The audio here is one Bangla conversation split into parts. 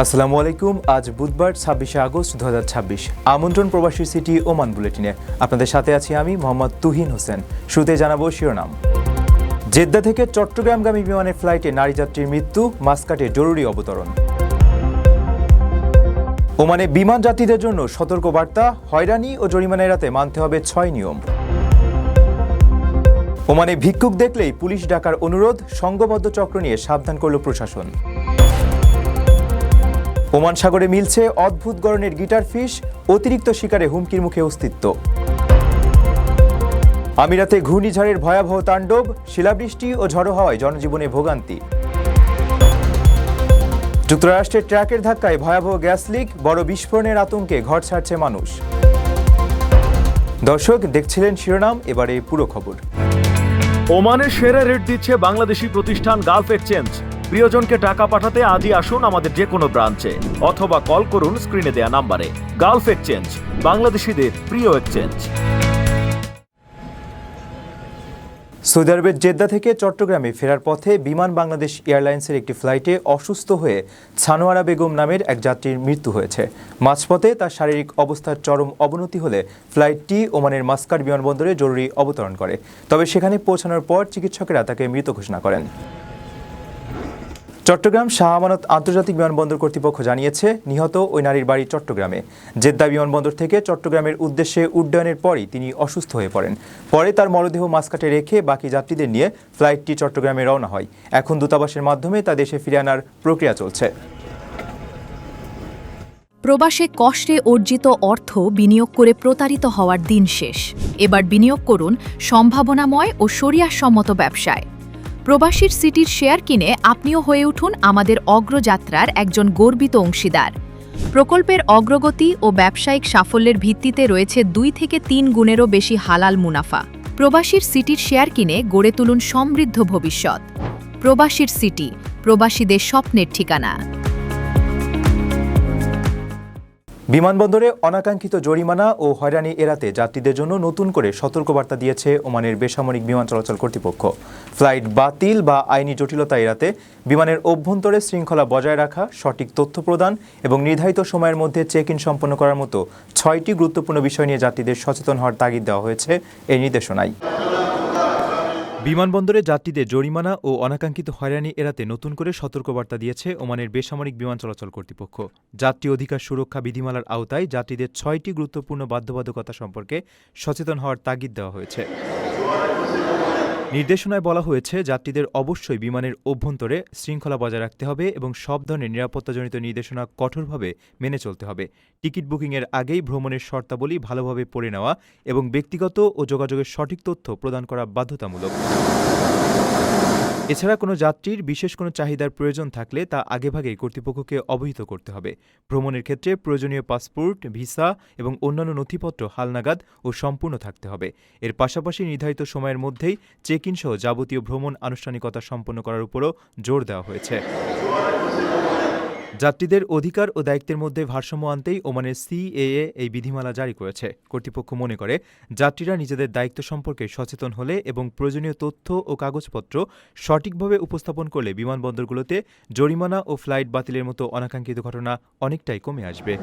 আসসালামু আলাইকুম। আজ বুধবার ২৬শে আগস্ট ২০২৬। আমন্ত্রণ প্রবাসী সিটি ওমান বুলেটিনে। আপনাদের সাথে আছি আমি মোহাম্মদ তুহিন হোসেন। শুরুতে জানাবো শিরোনাম। জেদ্দা থেকে চট্টগ্রামগামী বিমানের ফ্লাইটে নারী যাত্রীর মৃত্যু, মাস্কাটে জরুরি অবতরণ। ওমানে বিমান যাত্রীদের জন্য সতর্ক বার্তা, হয়রানি ও জরিমানা এড়াতে মানতে হবে ৬ নিয়ম। ওমানে ভিক্ষুক দেখলেই পুলিশ ডাকার অনুরোধ, সংঘবদ্ধ চক্র নিয়ে সাবধান করল প্রশাসন। ওমান সাগরে মিলছে অদ্ভুত গড়নের গিটার ফিশ, অতিরিক্ত শিকারে হুমকির মুখে অস্তিত্ব। আমিরাতে ঘূর্ণিঝড়ের ভয়াবহ তাণ্ডব, শিলাবৃষ্টি ও ঝড়ো হাওয়ায় জনজীবনে ভোগান্তি। যুক্তরাষ্ট্রের ট্রাকের ধাক্কায় ভয়াবহ গ্যাস লিক, বড় বিস্ফোরণের আতঙ্কে ঘর ছাড়ছে মানুষ। দর্শক, দেখছিলেন শিরোনাম, এবারে পুরো খবর। ওমানের সেরা রেট দিচ্ছে বাংলাদেশি প্রতিষ্ঠান গালফ এক্সচেঞ্জ। প্রিয়জনকে টাকা পাঠাতে আজই আসুন আমাদের যে কোনো ব্রাঞ্চে অথবা কল করুন স্ক্রিনে দেয়া নাম্বারে। গালফ এক্সচেঞ্জ, বাংলাদেশিদের প্রিয় এক্সচেঞ্জ। সৌদি আরবের জেদ্দা থেকে চট্টগ্রামে ফেরার পথে বিমান বাংলাদেশ এয়ারলাইন্সের একটি ফ্লাইটে অসুস্থ হয়ে ছানোয়ারা বেগম নামের এক যাত্রীর মৃত্যু হয়েছে। মাঝপথে তার শারীরিক অবস্থার চরম অবনতি হলে ফ্লাইটটি ওমানের মাস্কাট বিমানবন্দরে জরুরি অবতরণ করে। তবে সেখানে পৌঁছানোর পর চিকিৎসকেরা তাকে মৃত ঘোষণা করেন। চট্টগ্রাম শাহ আমানত আন্তর্জাতিক বিমানবন্দর কর্তৃপক্ষ জানিয়েছে, নিহত ওই নারীর বাড়ি চট্টগ্রামে। জেদ্দা বিমানবন্দর থেকে চট্টগ্রামের উদ্দেশ্যে উড্ডয়নের পরই তিনি অসুস্থ হয়ে পড়েন। পরে তার মরদেহ মাস্কাটে রেখে বাকি যাত্রীদের নিয়ে ফ্লাইটটি চট্টগ্রামে রওনা হয়। এখন দূতাবাসের মাধ্যমে তা দেশে ফিরে আনার প্রক্রিয়া চলছে। প্রবাসে কষ্টে অর্জিত অর্থ বিনিয়োগ করে প্রতারিত হওয়ার দিন শেষ। এবার বিনিয়োগ করুন সম্ভাবনাময় ও শরিয়াসম্মত ব্যবসায়। প্রবাসীর সিটির শেয়ার কিনে আপনিও হয়ে উঠুন আমাদের অগ্রযাত্রার একজন গর্বিত অংশীদার। প্রকল্পের অগ্রগতি ও ব্যবসায়িক সাফল্যের ভিত্তিতে রয়েছে ২ থেকে ৩ গুণেরও বেশি হালাল মুনাফা। প্রবাসীর সিটির শেয়ার কিনে গড়ে তুলুন সমৃদ্ধ ভবিষ্যৎ। প্রবাসীর সিটি, প্রবাসীদের স্বপ্নের ঠিকানা। বিমানবন্দরে অনাকাঙ্ক্ষিত জরিমানা ও হয়রানি এড়াতে যাত্রীদের জন্য নতুন করে সতর্কবার্তা দিয়েছে ওমানের বেসামরিক বিমান চলাচল কর্তৃপক্ষ। ফ্লাইট বাতিল বা আইনি জটিলতা এড়াতে বিমানের অভ্যন্তরে শৃঙ্খলা বজায় রাখা, সঠিক তথ্য প্রদান এবং নির্ধারিত সময়ের মধ্যে চেক ইন সম্পন্ন করার মতো ৬টি গুরুত্বপূর্ণ বিষয় নিয়ে যাত্রীদের সচেতন হওয়ার তাগিদ দেওয়া হয়েছে এই নির্দেশনায়। বিমানবন্দরে যাত্রীদের জরিমানা ও অনাকাঙ্ক্ষিত হয়রানি এড়াতে নতুন করে সতর্কবার্তা দিয়েছে ওমানের বেসামরিক বিমান চলাচল কর্তৃপক্ষ। যাত্রী অধিকার সুরক্ষা বিধিমালার আওতায় যাত্রীদের ৬টি গুরুত্বপূর্ণ বাধ্যবাধকতা সম্পর্কে সচেতন হওয়ার তাগিদ দেওয়া হয়েছে। নির্দেশনায় বলা হয়েছে, যাত্রীদের অবশ্যই বিমানের অভ্যন্তরে শৃঙ্খলা বজায় রাখতে হবে এবং সব ধরনের নিরাপত্তাজনিত নির্দেশনা কঠোরভাবে মেনে চলতে হবে। টিকিট বুকিংয়ের আগেই ভ্রমণের শর্তাবলী ভালোভাবে পড়ে নেওয়া এবং ব্যক্তিগত ও যোগাযোগের সঠিক তথ্য প্রদান করা বাধ্যতামূলক। এছাড়া কোনো যাত্রীর বিশেষ কোনো চাহিদার প্রয়োজন থাকলে তা আগেভাগেই কর্তৃপক্ষকে অবহিত করতে হবে। ভ্রমণের ক্ষেত্রে প্রয়োজনীয় পাসপোর্ট, ভিসা এবং অন্যান্য নথিপত্র হালনাগাদ ও সম্পূর্ণ থাকতে হবে। এর পাশাপাশি নির্ধারিত সময়ের মধ্যেই চেক ইন সহ যাবতীয় ভ্রমণ আনুষ্ঠানিকতা সম্পন্ন করার উপরও জোর দেওয়া হয়েছে। যাত্রীদের অধিকার ও দায়িত্বের মধ্যে ভারসাম্য আনতেই ওমানের সিএএ এই বিধিমালা জারি করেছে। কর্তৃপক্ষ মনে করে, যাত্রীরা নিজেদের দায়িত্ব সম্পর্কে সচেতন হলে এবং প্রয়োজনীয় তথ্য ও কাগজপত্র সঠিকভাবে উপস্থাপন করলে বিমানবন্দরগুলোতে জরিমানা ও ফ্লাইট বাতিলের মতো অনাকাঙ্ক্ষিত ঘটনা অনেকটাই কমে আসবে।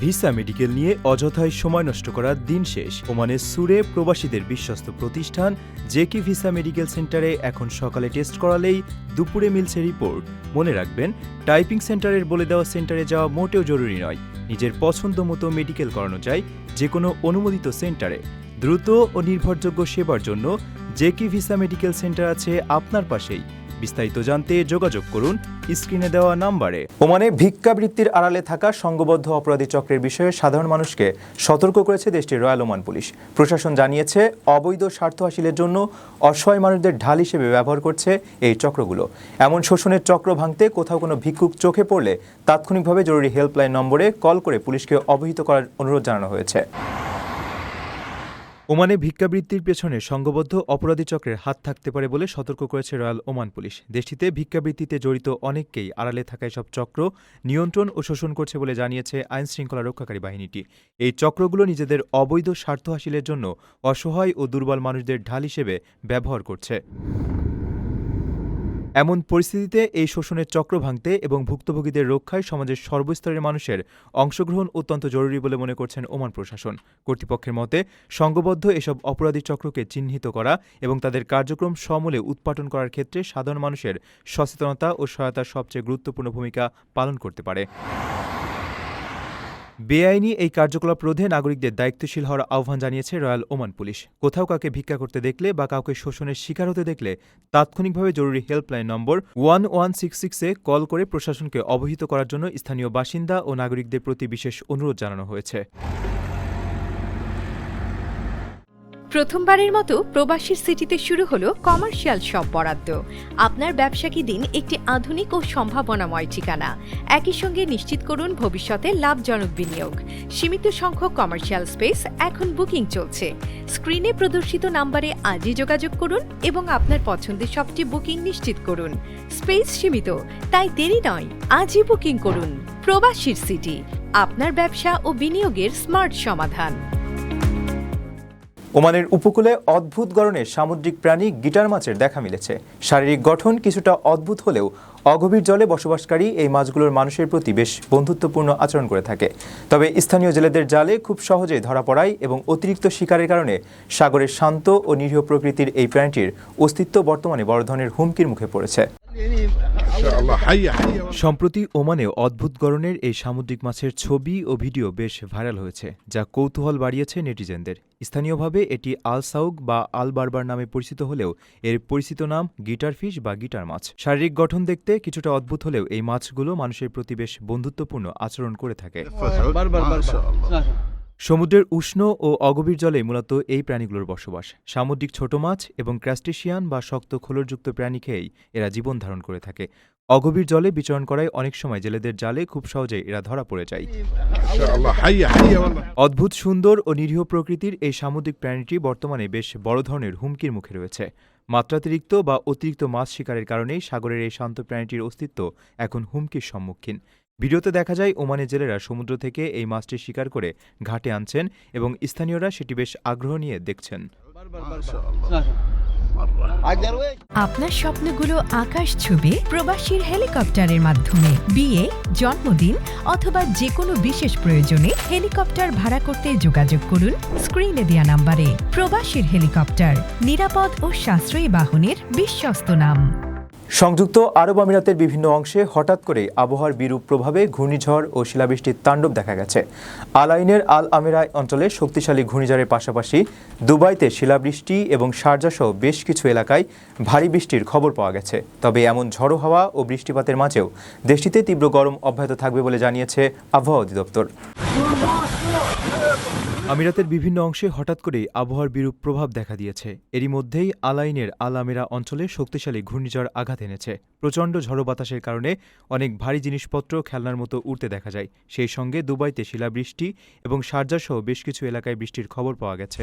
ভিসা মেডিকেল নিয়ে অযথায় সময় নষ্ট করার দিন শেষ। ওমানের সুরে প্রবাসীদের বিশ্বস্ত প্রতিষ্ঠান জেকি ভিসা মেডিকেল সেন্টারে এখন সকালে টেস্ট করালেই দুপুরে মিলছে রিপোর্ট। মনে রাখবেন, টাইপিং সেন্টারের বলে দেওয়া সেন্টারে যাওয়া মোটেও জরুরি নয়। নিজের পছন্দ মতো মেডিকেল করানো যায় যে কোনো অনুমোদিত সেন্টারে। দ্রুত ও নির্ভরযোগ্য সেবার জন্য জেকি ভিসা মেডিকেল সেন্টার আছে আপনার পাশেই। বিস্তারিত জানতে যোগাযোগ করুন স্ক্রিনে দেওয়া নাম্বারে। ওমানে ভিক্ষাবৃত্তির আড়ালে থাকা সংঘবদ্ধ অপরাধী চক্রের বিষয়ে সাধারণ মানুষকে সতর্ক করেছে দেশটির রয়্যাল ওমান পুলিশ। প্রশাসন জানিয়েছে, অবৈধ স্বার্থ হাসিলের জন্য অসহায় মানুষদের ঢাল হিসেবে ব্যবহার করছে এই চক্রগুলো। এমন শোষণের চক্র ভাঙতে কোথাও কোনো ভিক্ষুক চোখে পড়লে তাৎক্ষণিকভাবে জরুরি হেল্পলাইন নম্বরে কল করে পুলিশকে অবহিত করার অনুরোধ জানানো হয়েছে। ওমানে ভিক্ষাবৃত্তির পেছনে সংঘবদ্ধ অপরাধী চক্রের হাত থাকতে পারে বলে সতর্ক করেছে রয়্যাল ওমান পুলিশ। দেশটিতে ভিক্ষাবৃত্তিতে জড়িত অনেককেই আড়ালে থাকা এসব চক্র নিয়ন্ত্রণ ও শোষণ করছে বলে জানিয়েছে আইনশৃঙ্খলা রক্ষাকারী বাহিনীটি। এই চক্রগুলো নিজেদের অবৈধ স্বার্থ হাসিলের জন্য অসহায় ও দুর্বল মানুষদের ঢাল হিসেবে ব্যবহার করছে। এমন পরিস্থিতিতে এই শোষণের চক্র ভাঙতে এবং ভুক্তভোগীদের রক্ষায় সমাজের সর্বস্তরের মানুষের অংশগ্রহণ অত্যন্ত জরুরি বলে মনে করছেন ওমান প্রশাসন। কর্তৃপক্ষের মতে সংঘবদ্ধ এসব অপরাধী চক্রকে চিহ্নিত করা এবং তাদের কার্যক্রম সমূলে উৎপাটন করার ক্ষেত্রে সাধারণ মানুষের সচেতনতা ও সহায়তা সবচেয়ে গুরুত্বপূর্ণ ভূমিকা পালন করতে পারে। বেআইনি এই কার্যকলাপ রোধে নাগরিকদের দায়িত্বশীল হওয়ার আহ্বান জানিয়েছে রয়্যাল ওমান পুলিশ। কোথাও কাউকে ভিক্ষা করতে দেখলে বা কাউকে শোষণের শিকার হতে দেখলে তাৎক্ষণিকভাবে জরুরি হেল্পলাইন নম্বর 1166-এ কল করে প্রশাসনকে অবহিত করার জন্য স্থানীয় বাসিন্দা ও নাগরিকদের প্রতি বিশেষ অনুরোধ জানানো হয়েছে। প্রথমবারের মতো প্রবাসীর সিটিতে শুরু হলো কমার্শিয়াল শপ বরাদ্দ। আপনার ব্যবসাকে দিন একটি আধুনিক ও সম্ভাবনাময় ঠিকানা। একই সঙ্গে নিশ্চিত করুন ভবিষ্যতে লাভজনক বিনিয়োগ। সীমিত সংখ্যক কমার্শিয়াল স্পেস এখন বুকিং চলছে। স্ক্রিনে প্রদর্শিত নম্বরে আজই যোগাযোগ করুন এবং আপনার পছন্দের শপটি বুকিং নিশ্চিত করুন। স্পেস সীমিত, তাই দেরি নয়, আজই বুকিং করুন। প্রবাসীর সিটি, আপনার ব্যবসা ও বিনিয়োগের স্মার্ট সমাধান। ওমানের উপকূলে অদ্ভুত গড়নের সামুদ্রিক প্রাণী গিটার মাছের দেখা মিলেছে। শারীরিক গঠন কিছুটা অদ্ভুত হলেও অগভীর জলে বসবাসকারী এই মাছগুলোর মানুষের প্রতি বেশ বন্ধুত্বপূর্ণ আচরণ করে থাকে। তবে স্থানীয় জেলেদের জালে খুব সহজেই ধরা পড়ায় এবং অতিরিক্ত শিকারের কারণে সাগরের শান্ত ও নিরীহ প্রকৃতির এই প্রাণীটির অস্তিত্ব বর্তমানে বড় ধরনের হুমকির মুখে পড়েছে। সম্প্রতি ওমানে অদ্ভুত গড়নের এই সামুদ্রিক মাছের ছবি ও ভিডিও বেশ ভাইরাল হয়েছে, যা কৌতূহল বাড়িয়েছে নেটিজেনদের। স্থানীয়ভাবে এটি আল সাউক বা আল বারবার নামে পরিচিত হলেও এর পরিচিত নাম গিটার ফিশ বা গিটার মাছ। শারীরিক গঠন দেখতে কিছুটা অদ্ভুত হলেও এই মাছগুলো মানুষের প্রতি বেশ বন্ধুত্বপূর্ণ আচরণ করে থাকে। সমুদ্রের উষ্ণ ও অগভীর জলে মূলত এই প্রাণীগুলোর বসবাস। সামুদ্রিক ছোট মাছ এবং ক্রাস্টেশিয়ান বা শক্ত খোলরযুক্ত প্রাণী খেয়েই এরা জীবন ধারণ করে থাকে। অগভীর জলে বিচরণ করায় অনেক সময় জেলেদের জালে খুব সহজেই এরা ধরা পড়ে যায়। অদ্ভুত সুন্দর ও নিরীহ প্রকৃতির এই সামুদ্রিক প্রাণীটি বর্তমানে বেশ বড় ধরনের হুমকির মুখে রয়েছে। মাত্রাতিরিক্ত বা অতিরিক্ত মাছ শিকারের কারণেই সাগরের এই শান্ত প্রাণীটির অস্তিত্ব এখন হুমকির সম্মুখীন। ভিডিওতে দেখা যায় ওমানের জেলেরা সমুদ্র থেকে এই মাছটি শিকার করে ঘাটে আনছেন এবং স্থানীয়রা সেটি বেশ আগ্রহ নিয়ে দেখছেন। আপনার স্বপ্নগুলো আকাশ ছুবে প্রবাসীর হেলিকপ্টারের মাধ্যমে। বিয়ে, জন্মদিন অথবা যে কোনো বিশেষ প্রয়োজনে হেলিকপ্টার ভাড়া করতে যোগাযোগ করুন স্ক্রিনে দেয়া নম্বরে। প্রবাসীর হেলিকপ্টার, নিরাপদ ও সাশ্রয়ী বাহনের বিশ্বস্ত নাম। সংযুক্ত আরব আমিরাতের বিভিন্ন অংশে হঠাৎ করে আবহাওয়ার বিরূপ প্রভাবে ঘূর্ণিঝড় ও শিলাবৃষ্টির তাণ্ডব দেখা গেছে। আল আইনের আল আমিরা অঞ্চলে শক্তিশালী ঘূর্ণিঝড়ের পাশাপাশি দুবাইতে শিলাবৃষ্টি এবং শারজাসহ বেশ কিছু এলাকায় ভারী বৃষ্টির খবর পাওয়া গেছে। তবে এমন ঝড়ো হাওয়া ও বৃষ্টিপাতের মাঝেও দেশটিতে তীব্র গরম অব্যাহত থাকবে বলে জানিয়েছে আবহাওয়া অধিদপ্তর। আমিরাতের বিভিন্ন অংশে হঠাৎ করেই আবহাওয়ার বিরূপ প্রভাব দেখা দিয়েছে। এরই মধ্যেই আল আইনের আল আমিরা অঞ্চলে শক্তিশালী ঘূর্ণিঝড় আঘাত এনেছে। প্রচণ্ড ঝড়ো বাতাসের কারণে অনেক ভারী জিনিসপত্র খেলনার মতো উড়তে দেখা যায়। সেই সঙ্গে দুবাইতে শিলাবৃষ্টি এবং শারজাসহ বেশ কিছু এলাকায় বৃষ্টির খবর পাওয়া গেছে।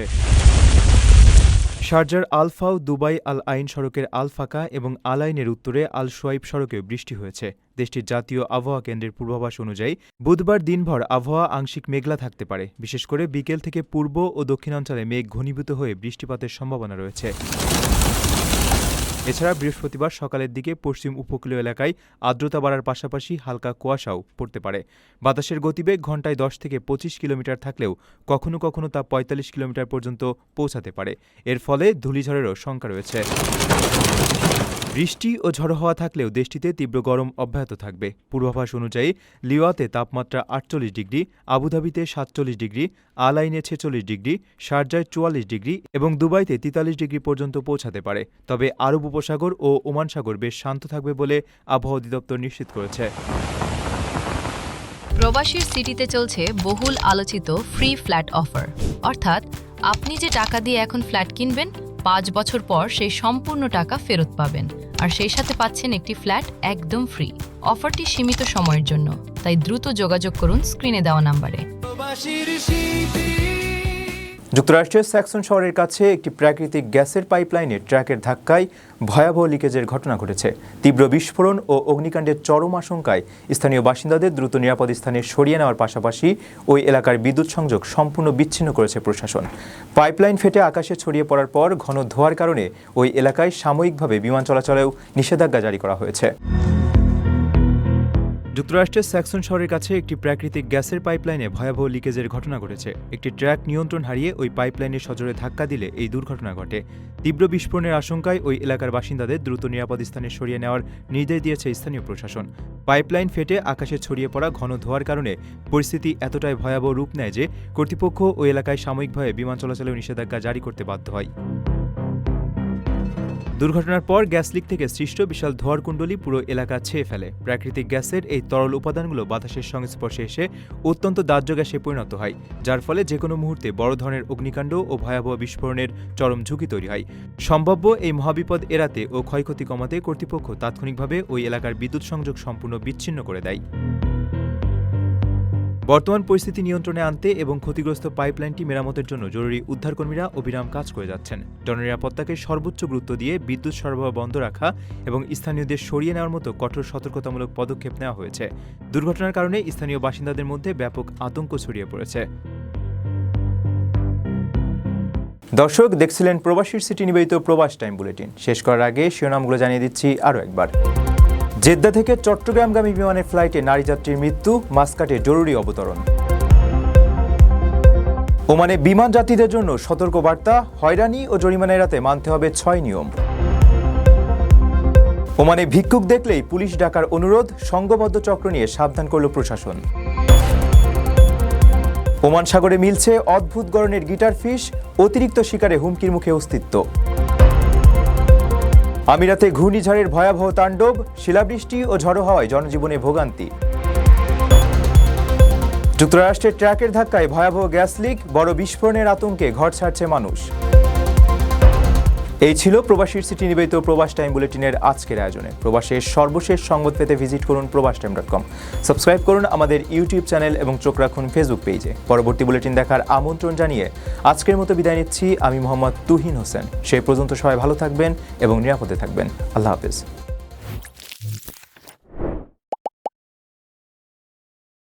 শারজার আল ফাউ, দুবাই আল আইন সড়কের আল ফাকা এবং আল আইনের উত্তরে আল সোয়াইব সড়কেও বৃষ্টি হয়েছে। দেশটির জাতীয় আবহাওয়া কেন্দ্রের পূর্বাভাস অনুযায়ী বুধবার দিনভর আবহাওয়া আংশিক মেঘলা থাকতে পারে। বিশেষ করে বিকেল থেকে পূর্ব ও দক্ষিণাঞ্চলে মেঘ ঘনীভূত হয়ে বৃষ্টিপাতের সম্ভাবনা রয়েছে। এছাড়া বৃহস্পতিবার সকালের দিকে পশ্চিম উপকূলীয় এলাকায় আর্দ্রতা বাড়ার পাশাপাশি হালকা কুয়াশাও পড়তে পারে। বাতাসের গতিবেগ ঘণ্টায় 10 থেকে 25 কিলোমিটার থাকলেও কখনো কখনো তা 45 কিলোমিটার পর্যন্ত পৌঁছাতে পারে। এর ফলে ধূলিঝড়েরও শঙ্কা রয়েছে। বৃষ্টি ও ঝড়ো হাওয়া থাকলেও দেশটিতে তীব্র গরম অব্যাহত থাকবে। পূর্বাভাস অনুযায়ী লিওয়াতে তাপমাত্রা 48 ডিগ্রি, আবুধাবিতে 47 ডিগ্রি, আল আইনে 46 ডিগ্রি, শারজায় 44 ডিগ্রি এবং দুবাইতে 43 ডিগ্রি পর্যন্ত পৌঁছাতে পারে। তবে আরব উপসাগর ও ওমান সাগর বেশ শান্ত থাকবে বলে আবহাওয়া অধিদপ্তর নিশ্চিত করেছে। প্রবাসীর সিটিতে চলছে বহুল আলোচিত ফ্রি ফ্ল্যাট অফার, অর্থাৎ আপনি যে টাকা দিয়ে এখন ফ্ল্যাট কিনবেন 5 বছর পর সেই সম্পূর্ণ টাকা ফেরত পাবেন, আর সেই সাথে পাচ্ছেন একটি ফ্ল্যাট একদম ফ্রি। অফারটি সীমিত সময়ের জন্য, তাই দ্রুত যোগাযোগ করুন স্ক্রিনে দেওয়া নম্বরে। যুক্তরাষ্ট্রের স্যাক্সন শহরের কাছে একটি প্রাকৃতিক গ্যাসের পাইপলাইনে ট্রাকের ধাক্কায় ভয়াবহ লিকেজের ঘটনা ঘটেছে। তীব্র বিস্ফোরণ ও অগ্নিকাণ্ডের চরম আশঙ্কায় স্থানীয় বাসিন্দাদের দ্রুত নিরাপদ স্থানে সরিয়ে নেওয়ার পাশাপাশি ওই এলাকার বিদ্যুৎ সংযোগ সম্পূর্ণ বিচ্ছিন্ন করেছে প্রশাসন। পাইপলাইন ফেটে আকাশে ছড়িয়ে পড়ার পর ঘন ধোঁয়ার কারণে ওই এলাকায় সাময়িকভাবে বিমান চলাচলেও নিষেধাজ্ঞা জারি করা হয়েছে। যুক্তরাষ্ট্রের স্যাক্সন শহরের কাছে একটি প্রাকৃতিক গ্যাসের পাইপলাইনে ভয়াবহ লিকেজের ঘটনা ঘটেছে। একটি ট্রাক নিয়ন্ত্রণ হারিয়ে ওই পাইপলাইনের সজোরে ধাক্কা দিলে এই দুর্ঘটনা ঘটে। তীব্র বিস্ফোরণের আশঙ্কায় ওই এলাকার বাসিন্দাদের দ্রুত নিরাপদ স্থানে সরিয়ে নেওয়ার নির্দেশ দিয়েছে স্থানীয় প্রশাসন। পাইপলাইন ফেটে আকাশে ছড়িয়ে পড়া ঘন ধোঁয়ার কারণে পরিস্থিতি এতটাই ভয়াবহ রূপ নেয় যে কর্তৃপক্ষ ওই এলাকায় সাময়িকভাবে বিমান চলাচলেও নিষেধাজ্ঞা জারি করতে বাধ্য হয়। দুর্ঘটনার পর গ্যাস লিক থেকে সৃষ্ট বিশাল ধোঁয়ার কুণ্ডলী পুরো এলাকা ছেয়ে ফেলে। প্রাকৃতিক গ্যাসের এই তরল উপাদানগুলো বাতাসের সংস্পর্শে এসে অত্যন্ত দাহ্য গ্যাসে পরিণত হয়, যার ফলে যে কোনো মুহূর্তে বড় ধরনের অগ্নিকাণ্ড ও ভয়াবহ বিস্ফোরণের চরম ঝুঁকি তৈরি হয়। সম্ভাব্য এই মহাবিপদ এড়াতে ও ক্ষয়ক্ষতি কমাতে কর্তৃপক্ষ তাৎক্ষণিকভাবে ওই এলাকার বিদ্যুৎ সংযোগ সম্পূর্ণ বিচ্ছিন্ন করে দেয়। বর্তমান পরিস্থিতি নিয়ন্ত্রণে আনতে এবং ক্ষতিগ্রস্ত পাইপলাইনটি মেরামতের জন্য জরুরি উদ্ধারকর্মীরা অবিরাম কাজ করে যাচ্ছেন। জননিরাপত্তাকে সর্বোচ্চ গুরুত্ব দিয়ে বিদ্যুৎ সরবরাহ বন্ধ রাখা এবং স্থানীয়দের সরিয়ে নেওয়ার মতো কঠোর সতর্কতামূলক পদক্ষেপ নেওয়া হয়েছে। দুর্ঘটনার কারণে স্থানীয় বাসিন্দাদের মধ্যে ব্যাপক আতঙ্ক ছড়িয়ে পড়েছে। দর্শক দেখছিলেন প্রবাসীর সিটি নিবেদিত প্রবাস টাইম বুলেটিন। শেষ করার আগে শিরোনামগুলো জানিয়ে দিচ্ছি আরও একবার। জেদ্দা থেকে চট্টগ্রামগামী বিমানের ফ্লাইটে নারী যাত্রীর মৃত্যু, মাসকাটে জরুরি অবতরণ। ওমানে বিমান যাত্রীদের জন্য সতর্ক বার্তা, হয়রানি ও জরিমানা এড়াতে মানতে হবে 6 নিয়ম। ওমানে ভিক্ষুক দেখলেই পুলিশ ডাকার অনুরোধ, সংঘবদ্ধ চক্র নিয়ে সাবধান করল প্রশাসন। ওমান সাগরে মিলছে অদ্ভুত গড়নের গিটার ফিশ, অতিরিক্ত শিকারে হুমকির মুখে অস্তিত্ব। আমিরাতে ঘূর্ণিঝড়ের ভয়াবহ তাণ্ডব, শিলাবৃষ্টি ও ঝড়ো হাওয়ায় জনজীবনে ভোগান্তি। যুক্তরাষ্ট্রের ট্রাকের ধাক্কায় ভয়াবহ গ্যাস লিক, বড় বিস্ফোরণের আতঙ্কে ঘর ছাড়ছে মানুষ। এই ছিল প্রবাসীর সিটি নিবেদিত প্রবাস টাইম বুলেটিনের আজকের আয়োজনে। প্রবাসের সর্বশেষ সংবাদ পেতে ভিজিট করুন probastime.com। সাবস্ক্রাইব করুন আমাদের ইউটিউব চ্যানেল এবং চোখ রাখুন ফেসবুক পেজে। পরবর্তী বুলেটিন দেখার আমন্ত্রণ জানিয়ে আজকের মতো বিদায় নিচ্ছি আমি মোহাম্মদ তুহিন হোসেন। সেই পর্যন্ত সবাই ভালো থাকবেন এবং নিরাপদে থাকবেন। আল্লাহ হাফেজ।